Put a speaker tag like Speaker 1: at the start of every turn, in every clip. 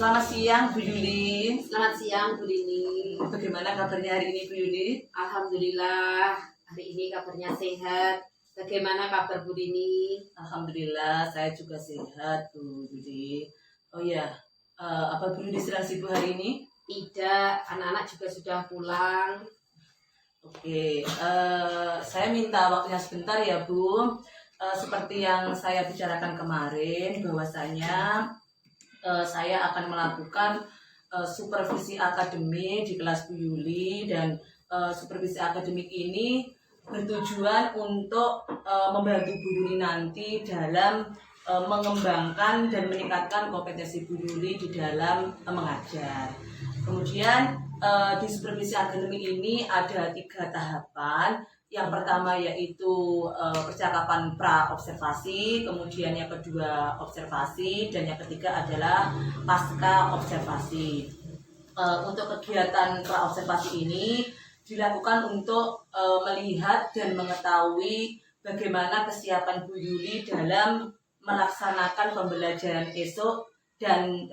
Speaker 1: Selamat siang Bu Yuli.
Speaker 2: Selamat siang Bu Rini.
Speaker 1: Bagaimana kabarnya hari ini Bu Yuli?
Speaker 2: Alhamdulillah hari ini kabarnya sehat. Bagaimana kabar Bu Rini?
Speaker 1: Alhamdulillah saya juga sehat Bu Yuli. Oh ya, apa Bu Yuli sedang sibuk hari ini?
Speaker 2: Tidak, anak-anak juga sudah pulang.
Speaker 1: Oke, saya minta waktunya sebentar ya Bu. Seperti yang saya bicarakan kemarin, bahwasanya saya akan melakukan supervisi akademik di kelas Bu Yuli, dan supervisi akademik ini bertujuan untuk membantu Bu Yuli nanti dalam mengembangkan dan meningkatkan kompetensi Bu Yuli di dalam mengajar. Kemudian di supervisi akademik ini ada 3 tahapan. Yang pertama yaitu percakapan pra-observasi, kemudian yang kedua observasi, dan yang ketiga adalah pasca observasi. Untuk kegiatan pra-observasi ini dilakukan untuk melihat dan mengetahui bagaimana kesiapan Bu Yuli dalam melaksanakan pembelajaran esok dan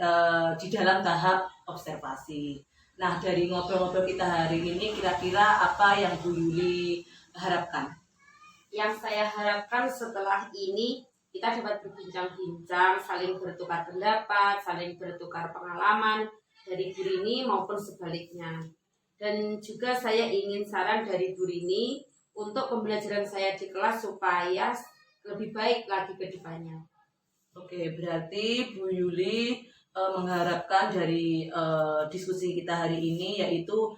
Speaker 1: di dalam tahap observasi. Nah, dari ngobrol-ngobrol kita hari ini, kira-kira apa yang Bu Yuli harapkan?
Speaker 2: Yang saya harapkan setelah ini kita dapat berbincang-bincang, saling bertukar pendapat, saling bertukar pengalaman dari Bu Rini maupun sebaliknya. Dan juga saya ingin saran dari Bu Rini untuk pembelajaran saya di kelas supaya lebih baik lagi ke depannya.
Speaker 1: Oke, berarti Bu Yuli mengharapkan dari diskusi kita hari ini yaitu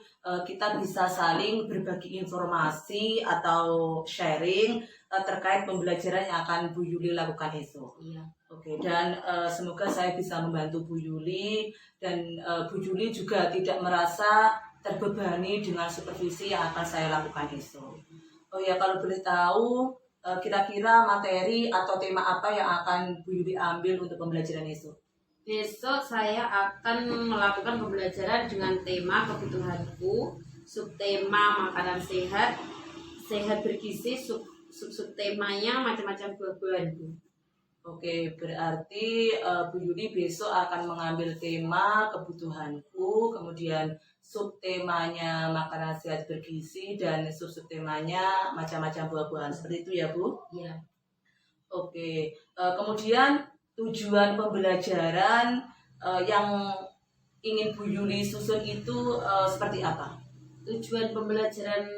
Speaker 1: kita bisa saling berbagi informasi atau sharing terkait pembelajaran yang akan Bu Yuli lakukan esok.
Speaker 2: Iya.
Speaker 1: Oke, dan semoga saya bisa membantu Bu Yuli, dan Bu Yuli juga tidak merasa terbebani dengan supervisi yang akan saya lakukan esok. Oh ya, kalau boleh tahu kira-kira materi atau tema apa yang akan Bu Yuli ambil untuk pembelajaran esok?
Speaker 2: Besok saya akan melakukan pembelajaran dengan tema kebutuhanku, subtema makanan sehat, sehat bergizi, subtemanya macam-macam buah-buahan.
Speaker 1: Oke, berarti Bu Yuli besok akan mengambil tema kebutuhanku, kemudian subtemanya makanan sehat bergizi, dan subtemanya macam-macam buah-buahan. Seperti itu ya Bu?
Speaker 2: Iya.
Speaker 1: Oke, kemudian tujuan pembelajaran yang ingin Bu Yuli susun itu seperti apa?
Speaker 2: Tujuan pembelajaran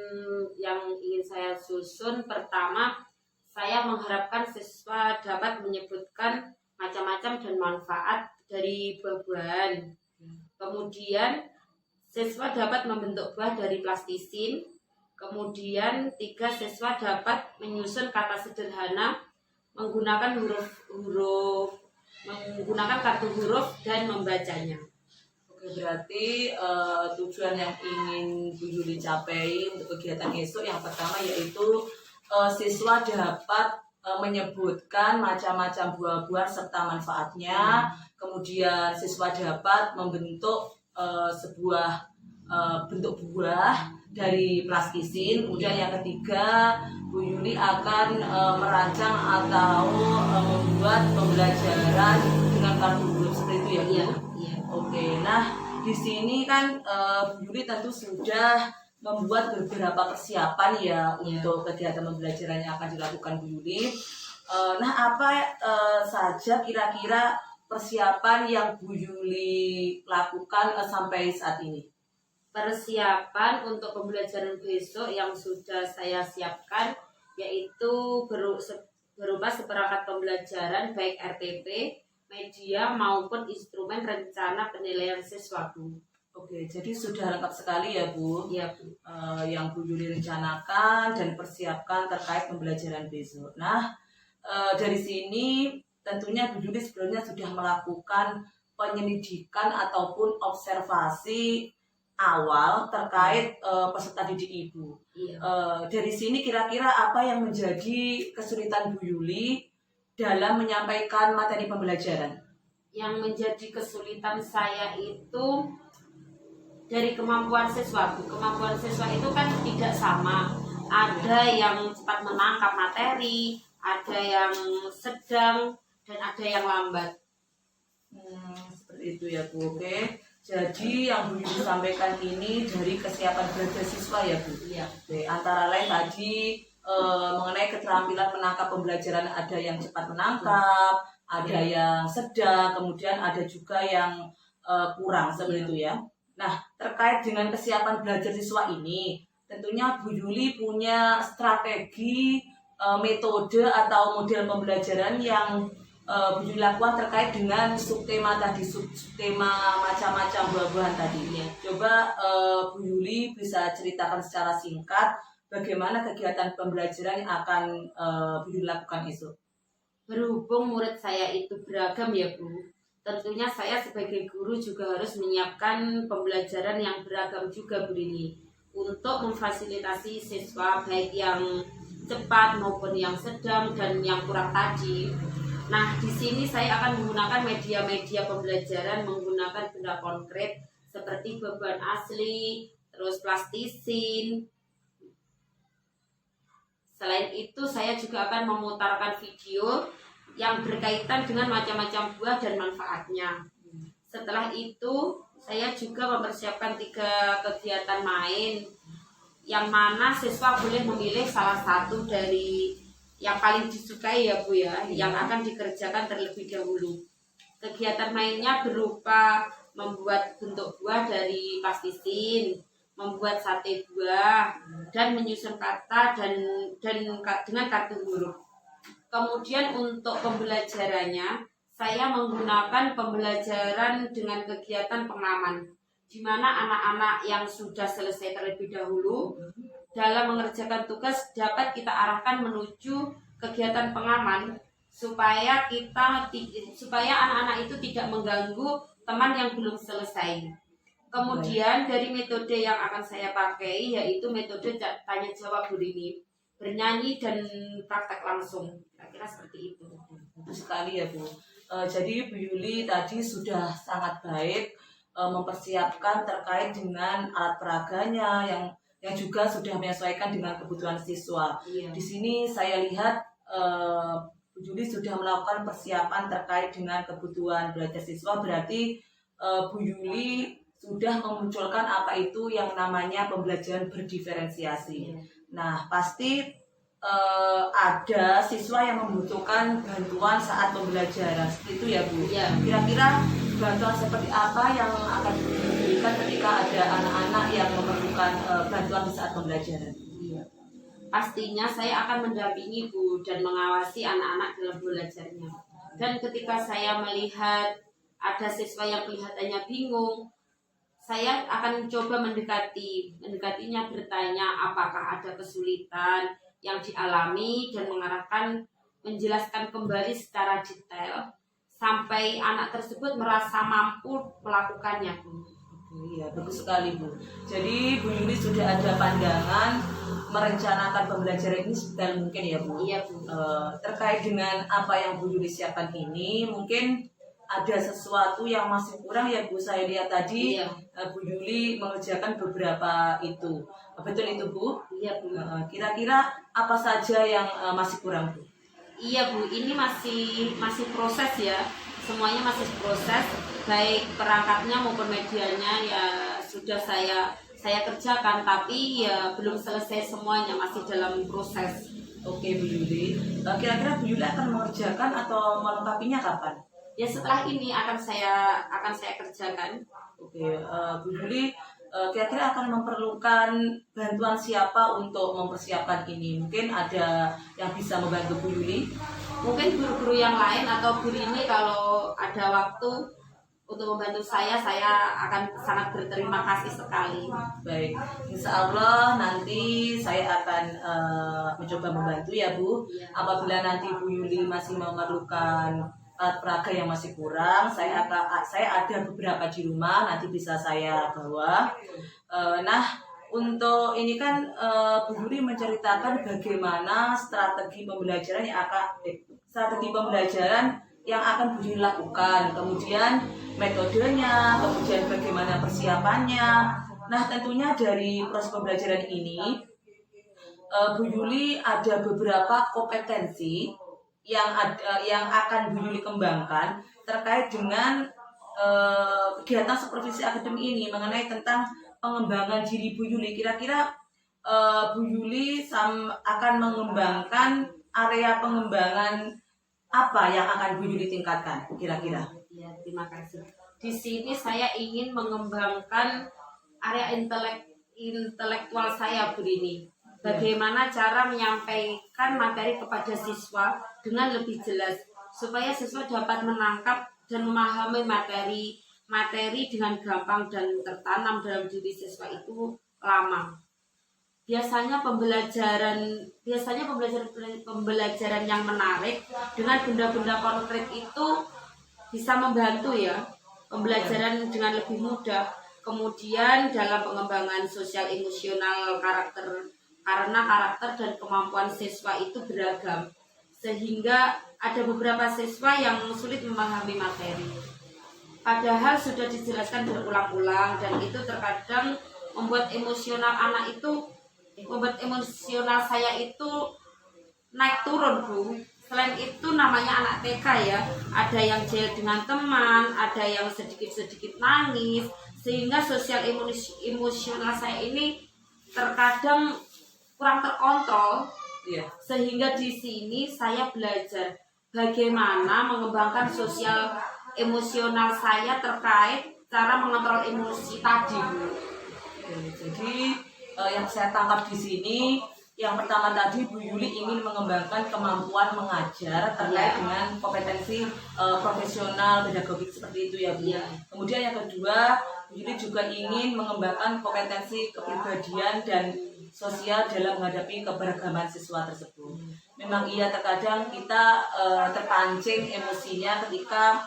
Speaker 2: yang ingin saya susun, pertama, saya mengharapkan siswa dapat menyebutkan macam-macam dan manfaat dari buah-buahan. Kemudian, siswa dapat membentuk buah dari plastisin. Kemudian, 3, siswa dapat menyusun kata sederhana menggunakan menggunakan kartu huruf dan membacanya.
Speaker 1: Oke, berarti tujuan yang ingin Bu Yuli capai untuk kegiatan esok yang pertama yaitu siswa dapat menyebutkan macam-macam buah-buahan serta manfaatnya. Kemudian siswa dapat membentuk sebuah bentuk buah dari plastisin. Kemudian yang ketiga, Bu Yuli akan merancang atau membuat pembelajaran dengan kartu huruf. Seperti itu ya Bu?
Speaker 2: Iya, iya.
Speaker 1: Oke, nah di sini kan Bu Yuli tentu sudah membuat beberapa persiapan ya untuk kegiatan pembelajaran yang akan dilakukan Bu Yuli. Nah, apa saja kira-kira persiapan yang Bu Yuli lakukan sampai saat ini?
Speaker 2: Persiapan untuk pembelajaran besok yang sudah saya siapkan yaitu berupa seperangkat pembelajaran baik RTP, media maupun instrumen rencana penilaian siswa Bu.
Speaker 1: Oke, jadi sudah lengkap sekali ya Bu.
Speaker 2: Iya Bu.
Speaker 1: Yang Bu Yuli rencanakan dan persiapkan terkait pembelajaran besok. Nah, dari sini tentunya Bu Yuli sebelumnya sudah melakukan penyelidikan ataupun observasi awal terkait peserta didik Ibu.
Speaker 2: Iya.
Speaker 1: Dari sini kira-kira apa yang menjadi kesulitan Bu Yuli dalam menyampaikan materi pembelajaran?
Speaker 2: Yang menjadi kesulitan saya itu dari kemampuan siswa Bu. Kemampuan siswa itu kan tidak sama. Ada yang cepat menangkap materi, ada yang sedang, dan ada yang lambat.
Speaker 1: Seperti seperti itu ya Bu. Oke. Jadi yang Bu Yuli sampaikan ini dari kesiapan belajar siswa ya Bu.
Speaker 2: Iya.
Speaker 1: Oke, antara lain tadi mengenai keterampilan menangkap pembelajaran, ada yang cepat menangkap, ada yang sedang, kemudian ada juga yang kurang seperti itu ya. Nah, terkait dengan kesiapan belajar siswa ini, tentunya Bu Yuli punya strategi, metode atau model pembelajaran yang Bu Yuli lakukan terkait dengan subtema tadi, subtema macam-macam buah-buahan tadi.
Speaker 2: Iya.
Speaker 1: Coba Bu Yuli bisa ceritakan secara singkat bagaimana kegiatan pembelajaran yang akan Bu Yuli lakukan esok.
Speaker 2: Berhubung murid saya itu beragam ya Bu, tentunya saya sebagai guru juga harus menyiapkan pembelajaran yang beragam juga Bu Rini, untuk memfasilitasi siswa baik yang cepat maupun yang sedang dan yang kurang tadi. Nah, di sini saya akan menggunakan media-media pembelajaran menggunakan benda konkret seperti beban asli, terus plastisin. Selain itu, saya juga akan memutarkan video yang berkaitan dengan macam-macam buah dan manfaatnya. Setelah itu, saya juga mempersiapkan 3 kegiatan main, yang mana siswa boleh memilih salah satu dari yang paling disukai ya Bu ya, yang akan dikerjakan terlebih dahulu. Kegiatan mainnya berupa membuat bentuk buah dari plastisin, membuat sate buah, dan menyusun kata dan dengan kartu huruf. Kemudian untuk pembelajarannya, saya menggunakan pembelajaran dengan kegiatan pengaman, di mana anak-anak yang sudah selesai terlebih dahulu dalam mengerjakan tugas dapat kita arahkan menuju kegiatan pengaman supaya anak-anak itu tidak mengganggu teman yang belum selesai. Kemudian dari metode yang akan saya pakai yaitu metode tanya jawab Bu Rini, bernyanyi dan praktek langsung. Kira-kira seperti itu.
Speaker 1: Bagus sekali ya Bu. Jadi Bu Yuli tadi sudah sangat baik mempersiapkan terkait dengan alat peraganya yang juga sudah menyesuaikan dengan kebutuhan siswa.
Speaker 2: Iya.
Speaker 1: Di sini saya lihat Bu Yuli sudah melakukan persiapan terkait dengan kebutuhan belajar siswa, berarti Bu Yuli sudah memunculkan apa itu yang namanya pembelajaran berdiferensiasi.
Speaker 2: Iya.
Speaker 1: Nah, pasti ada siswa yang membutuhkan bantuan saat pembelajaran, seperti itu ya Bu.
Speaker 2: Iya.
Speaker 1: Kira-kira bantuan seperti apa yang akan diberikan ketika ada anak-anak yang memerlukan bantuan di saat pembelajaran?
Speaker 2: Iya. Pastinya saya akan mendampingi Bu dan mengawasi anak-anak dalam belajarnya. Dan ketika saya melihat ada siswa yang kelihatannya bingung, saya akan coba mendekatinya, bertanya apakah ada kesulitan yang dialami dan menjelaskan kembali secara detail sampai anak tersebut merasa mampu melakukannya Bu.
Speaker 1: Iya, bagus sekali Bu. Jadi Bu Yuli sudah ada pandangan merencanakan pembelajaran ini sedetail mungkin ya Bu.
Speaker 2: Iya Bu.
Speaker 1: Terkait dengan apa yang Bu Yuli siapkan ini, mungkin ada sesuatu yang masih kurang ya Bu. Saya lihat tadi
Speaker 2: Iya.
Speaker 1: Bu Yuli mengerjakan beberapa itu. Betul itu Bu?
Speaker 2: Iya Bu.
Speaker 1: Kira-kira apa saja yang masih kurang Bu?
Speaker 2: Iya Bu, ini masih proses ya. Semuanya masih proses, baik perangkatnya maupun medianya ya sudah saya kerjakan, tapi ya belum selesai semuanya, masih dalam proses.
Speaker 1: Oke Bu Yuli. Kira-kira Bu Yuli akan mengerjakan atau melengkapinya kapan?
Speaker 2: Ya setelah ini akan saya kerjakan.
Speaker 1: Oke, Bu Yuli kira-kira akan memerlukan bantuan siapa untuk mempersiapkan ini? Mungkin ada yang bisa membantu Bu Yuli?
Speaker 2: Mungkin guru-guru yang lain atau Bu Rini kalau ada waktu untuk membantu saya akan sangat berterima kasih sekali.
Speaker 1: Baik, insya Allah nanti saya akan mencoba membantu ya Bu.
Speaker 2: Iya.
Speaker 1: Apabila nanti Bu Yuli masih memerlukan alat peraga yang masih kurang, saya ada beberapa di rumah, nanti bisa saya bawa. Nah, untuk ini kan Bu Yuli menceritakan bagaimana strategi pembelajaran yang akan Bu Yuli lakukan, kemudian metodenya, kemudian bagaimana persiapannya. Nah, tentunya dari proses pembelajaran ini Bu Yuli ada beberapa kompetensi yang akan Bu Yuli kembangkan terkait dengan kegiatan supervisi akademik ini mengenai tentang pengembangan diri Bu Yuli. Kira-kira Bu Yuli akan mengembangkan area pengembangan apa yang akan Bu Yuli tingkatkan kira-kira?
Speaker 2: Ya, terima kasih. Di sini saya ingin mengembangkan area intelektual saya, Bu Rini. Bagaimana cara menyampaikan materi kepada siswa dengan lebih jelas supaya siswa dapat menangkap dan memahami materi dengan gampang dan tertanam dalam diri siswa itu lama. Biasanya pembelajaran yang menarik dengan benda-benda konkret itu bisa membantu ya pembelajaran dengan lebih mudah. Kemudian dalam pengembangan sosial emosional karena karakter dan kemampuan siswa itu beragam, sehingga ada beberapa siswa yang sulit memahami materi. Padahal sudah dijelaskan berulang-ulang dan itu terkadang membuat emosional saya itu naik turun, Bu. Selain itu namanya anak TK ya, ada yang jahil dengan teman, ada yang sedikit-sedikit nangis, sehingga sosial emosional saya ini terkadang kurang terkontrol.
Speaker 1: Iya.
Speaker 2: Sehingga di sini saya belajar bagaimana mengembangkan sosial emosional saya terkait cara mengontrol emosi tadi, Bu.
Speaker 1: Jadi yang saya tangkap di sini, yang pertama tadi Bu Yuli ingin mengembangkan kemampuan mengajar terkait dengan kompetensi profesional pedagogik seperti itu ya Bu.
Speaker 2: Ya.
Speaker 1: Kemudian yang kedua, Bu Yuli juga ingin mengembangkan kompetensi kepribadian dan sosial dalam menghadapi keberagaman siswa tersebut. Memang iya terkadang kita terpancing emosinya ketika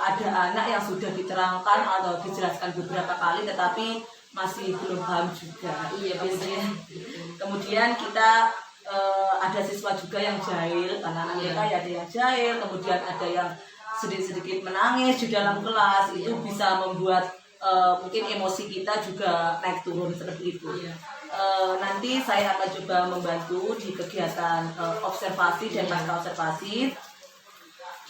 Speaker 1: ada anak yang sudah diterangkan atau dijelaskan beberapa kali tetapi masih belum paham juga.
Speaker 2: Iya,
Speaker 1: kemudian kita ada siswa juga yang jahil, karena anak kita ya ada yang jahil, kemudian ada yang sedikit-sedikit menangis di dalam kelas, itu bisa membuat mungkin emosi kita juga naik turun seperti itu. Nanti saya akan coba membantu di kegiatan observasi dan pasca observasi.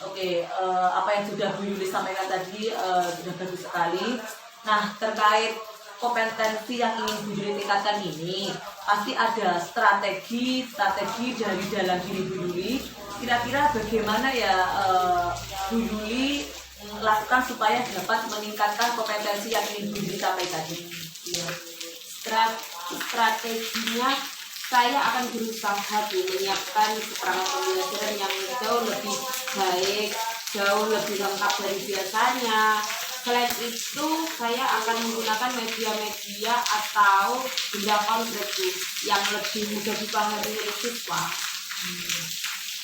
Speaker 1: Oke, apa yang sudah Bu Yuli sampaikan tadi sudah bagus sekali. Nah, terkait kompetensi yang ingin Bu Yuli tingkatkan ini, pasti ada strategi dari dalam diri Bu Yuli. Kira-kira bagaimana ya Bu Yuli lakukan supaya dapat meningkatkan kompetensi yang ingin Bu Yuli sampaikan tadi?
Speaker 2: Ya. Strateginya saya akan berusaha menyiapkan keterangan pembelajaran yang jauh lebih baik, jauh lebih lengkap dari biasanya. Selain itu, saya akan menggunakan media-media atau benda konkret yang lebih mudah dipahami oleh siswa.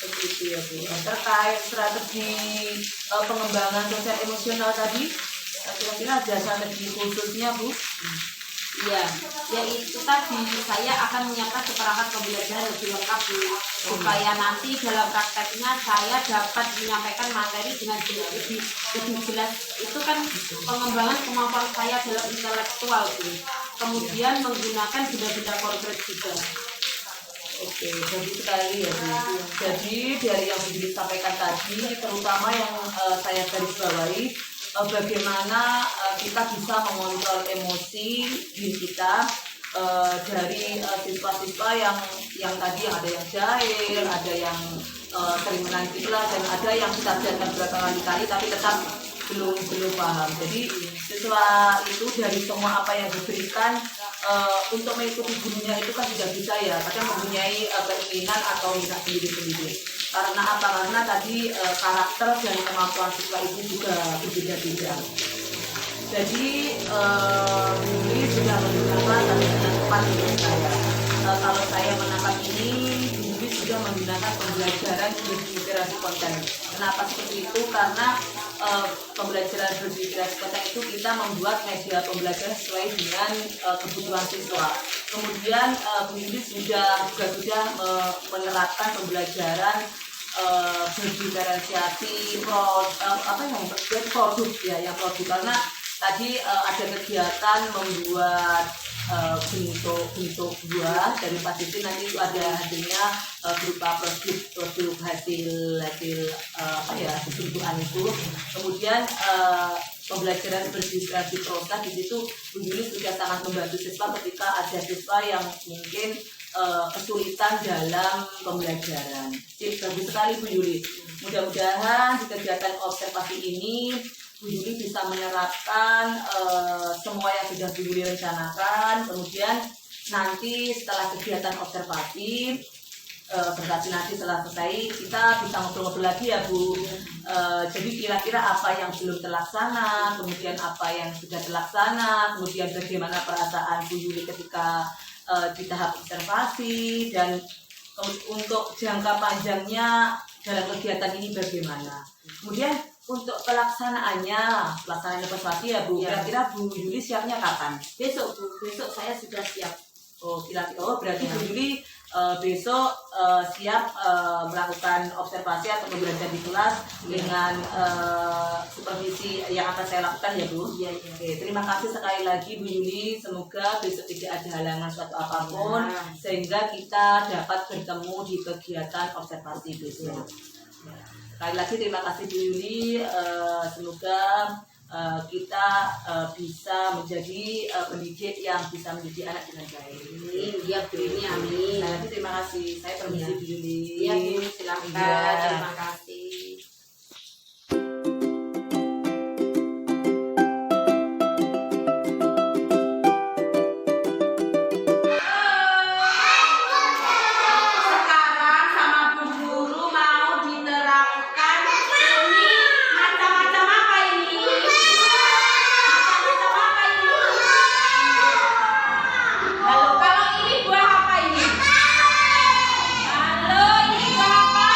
Speaker 1: Begitu ya Bu. Terkait strategi pengembangan sosial emosional tadi, kira-kira ada strategi khususnya Bu?
Speaker 2: Iya, yaitu tadi saya akan menyiapkan seperangkat pembelajaran lebih lengkap supaya nanti dalam prakteknya saya dapat menyampaikan materi dengan lebih jelas. Itu kan pengembangan kemampuan saya dalam intelektual, Bu. Kemudian menggunakan benda-benda konkret juga.
Speaker 1: Oke, bagus sekali ya Bu. Jadi dari yang Bu disampaikan tadi, terutama yang saya garis bawahi, bagaimana kita bisa mengontrol emosi diri kita dari siswa-siswa yang tadi ada yang jahil, ada yang sering menangis dan ada yang kita ajarkan berkali-kali tapi tetap belum paham. Jadi siswa itu dari semua apa yang diberikan untuk mengikuti gurunya itu kan tidak bisa ya, kadang mempunyai keinginan atau minat sendiri-sendiri. Karena apa? Karena tadi karakter dan kemampuan siswa itu juga berbeda-beda. Jadi ini sudah menggunakan dengan tepat untuk saya. Kalau saya menangkap ini sudah menggunakan pembelajaran berliterasi konten. Kenapa seperti itu? Karena pembelajaran berliterasi konten itu kita membuat media pembelajaran sesuai dengan kebutuhan siswa. Kemudian Bu Yuli sudah menerapkan pembelajaran berdiferensiasi produk ya, yang produk, karena tadi ada kegiatan membuat bentuk buah dari pasiti, nanti itu ada hasilnya berupa produk hasil bentukan itu. Kemudian pembelajaran berdiskresi prosa di situ Bu Yuli juga sangat membantu siswa ketika ada siswa yang mungkin kesulitan dalam pembelajaran. Jadi bagus sekali Bu Yuli. Mudah-mudahan di kegiatan observasi ini Bu Yuli bisa menerapkan semua yang sudah Bu Yuli rencanakan. Kemudian nanti setelah kegiatan observasi nanti setelah selesai kita bisa ngobrol-ngobrol lagi ya Bu. Jadi kira-kira apa yang belum terlaksana, kemudian apa yang sudah terlaksana, kemudian bagaimana perasaan Bu Yuli ketika di tahap observasi, dan untuk jangka panjangnya dalam kegiatan ini bagaimana. Kemudian untuk pelaksanaannya observasi ya Bu, kira-kira Bu Yuli siapnya kapan?
Speaker 2: Besok Bu, besok saya sudah siap.
Speaker 1: Berarti Bu Yuli besok siap melakukan observasi atau pembelajaran di kelas dengan supervisi yang akan saya lakukan ya Bu.
Speaker 2: Iya.
Speaker 1: Oke, terima kasih sekali lagi Bu Yuli. Semoga besok tidak ada halangan suatu apapun sehingga kita dapat bertemu di kegiatan observasi besok. Sekali lagi terima kasih Bu Yuli. Semoga kita bisa menjadi pendidik yang bisa mendidik anak dengan baik.
Speaker 2: Iya Bu Yuli, amin.
Speaker 1: Nah, terima kasih. Saya permisi Bu Yuli.
Speaker 2: Iya Bu, silakan.
Speaker 1: Iya.
Speaker 2: Terima kasih. Sekarang sama Bu Guru mau diterangkan ini macam-macam apa ini? Macam-macam apa ini? Halo, kalau ini buah apa ini? Halo, ini buah apa?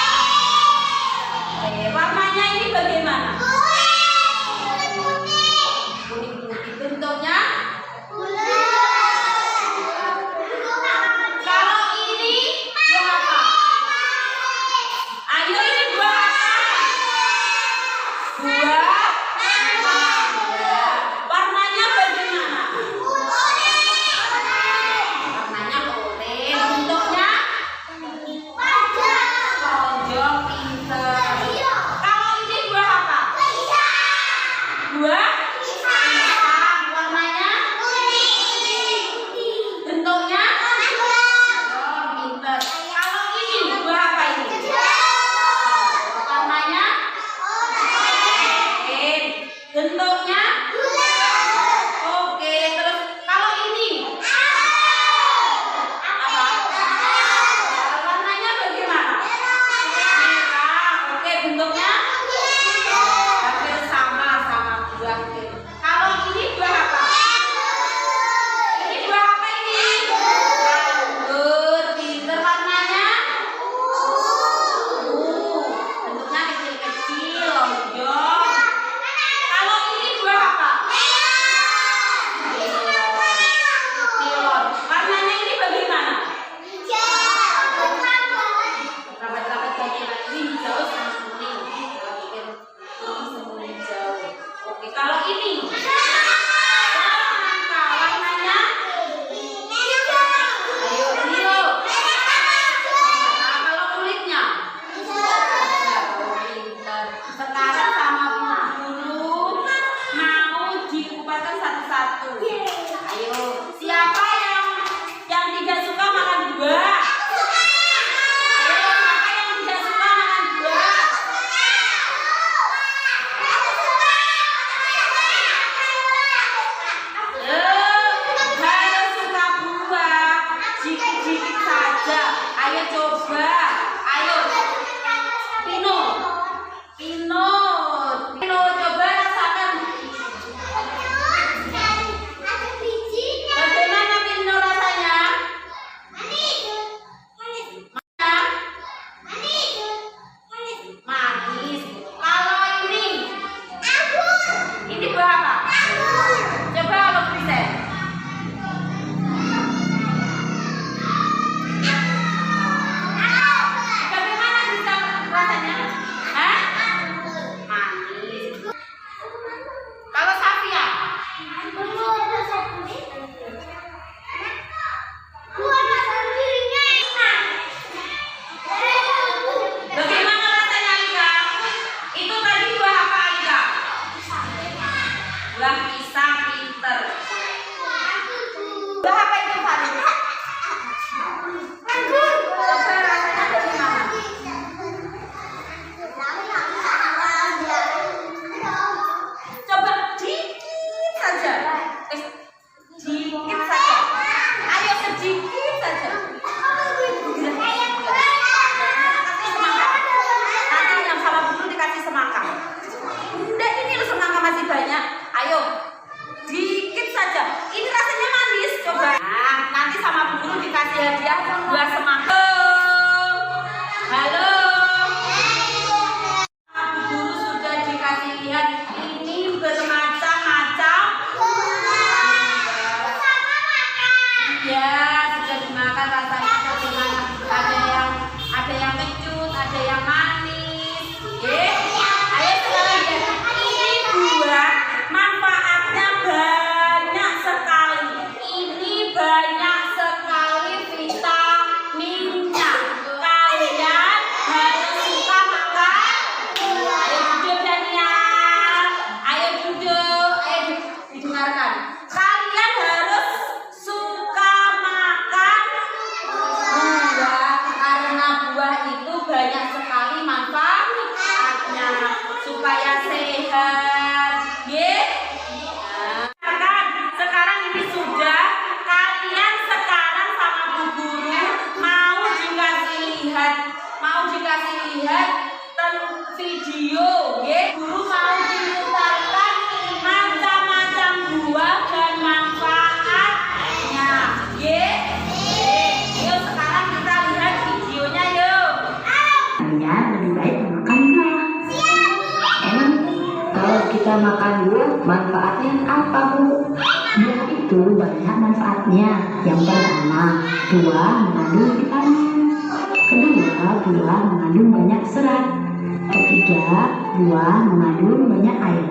Speaker 3: kita makan buah, manfaatnya apa Bu? Buah itu banyak manfaatnya. Yang pertama, buah mengandung vitamin. Kedua, buah mengandung banyak serat. Ketiga, buah mengandung banyak air.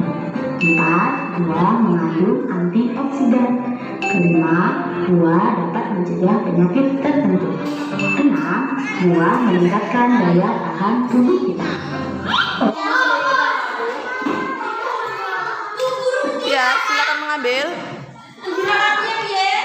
Speaker 3: Empat, buah mengandung antioksidan. Kelima, buah dapat mencegah penyakit tertentu. Enam, buah meningkatkan daya tahan tubuh kita.
Speaker 1: Ya, silakan mengambil.
Speaker 2: Silakan ya.